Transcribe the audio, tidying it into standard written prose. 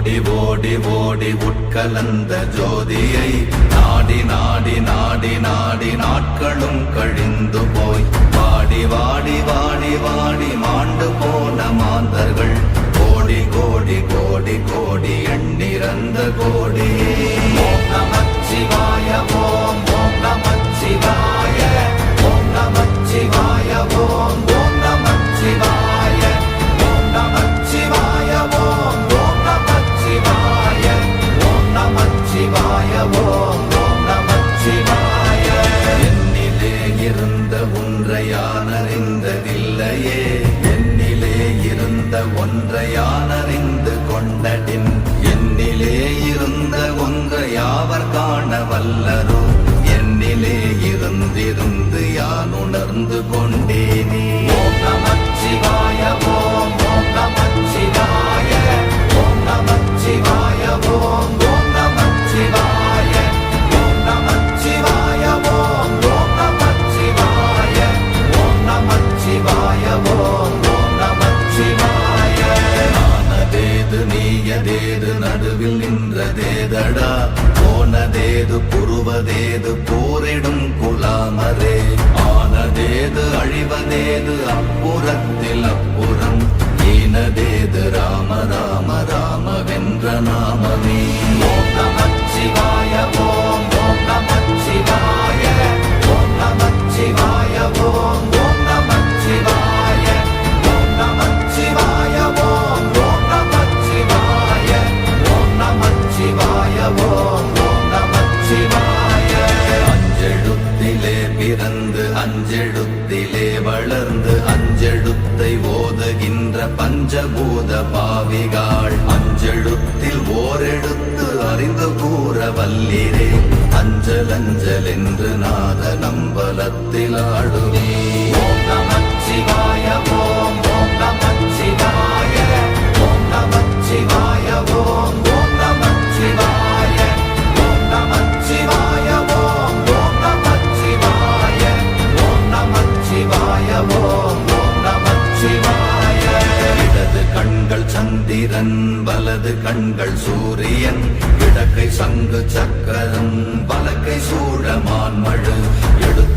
ஓடி ஓடி உட்கலந்த ஜோதியை நாடி நாடி நாடி நாடி நாட்களும் கழிந்து போய் வாடி வாடி வாடி வாடி மாண்டு போன மாந்தர்கள் கோடி கோடி கோடி கோடி எண்ணிறந்த கோடி. ஓம் நமச்சிவாய ஓம் ஓம் நமச்சிவாய ஓம் நமச்சிவாய ஓம் ஓம் நமச்சிவாய ஓம் நமச்சிவாய ஓம் ஓம் நமச்சிவாய ஓம் நமச்சிவாய ஓம் ஓம் நமச்சிவாய. என்னிலே இருந்த ஒன்றை யான் அறிந்ததில்லையே, என்னிலே இருந்த ஒன்றை யான் அறிந்து கொண்டடின், என்னிலே இருந்த ஒன்றை யாவர் காண வல்லரோ, என்னிலே இருந்திருந்து யான் உணர்ந்து கொண்டேனே. ஓம் நமச்சிவாய ஓம் ஓம் நமச்சிவாய ஓம் நமச்சிவாய ஓம் ஓம் நமச்சிவாய ஓம் நமச்சிவாய ஓம் ஓம் நமச்சிவாய ஓம் நமச்சிவாய ஓம் ஓம் நமச்சிவாய. ஆனதேது நீயதேது நடுவில் நின்றதேதடா, போனதேது புருவதேது போரிடும் குலாமரே, ஆனதேது அழிவதேது அப்புறத்தில் அப்புறம், ஈனதேது ராம ராம ராம வென்ற நாமமே. ஓம் நமச்சிவாய ஓம் ஓம் நமச்சிவாய ஓம் நமச்சிவாய ஓம் ஓம் நமச்சிவாய ஓம் நமச்சிவாய ஓம் ஓம் நமச்சிவாய ஓம் நமச்சிவாய ஓம் ஓம் நமச்சிவாய. அஞ்செழுத்திலே பிறந்து அஞ்செழுத்திலே வளர்ந்து அஞ்செழுத்தை ஓதுகின்ற பஞ்சபூத பாவிகாள், அஞ்செழுத்தில் ஓரெழுத்து அறிந்து கூற வல்லிரே, அஞ்சல் அஞ்சல் என்று நாத நம்பலத்தில் ஆடுவே. ஓம் நமச்சிவாய ஓம் ஓம் நமச்சிவாய ஓம் நமச்சிவாய ஓம் ஓம் நமச்சிவாய ஓம் நமச்சிவாய ஓம் ஓம் நமச்சிவாய ஓம் நமச்சிவாய ஓம் ஓம் நமச்சிவாய. இடது கண்கள் சந்திரன் வலது கண்கள் சூரியன், இடக்கை சங்கு சக்கரம் வலக்கை சூழமான் மழு, எடுத்த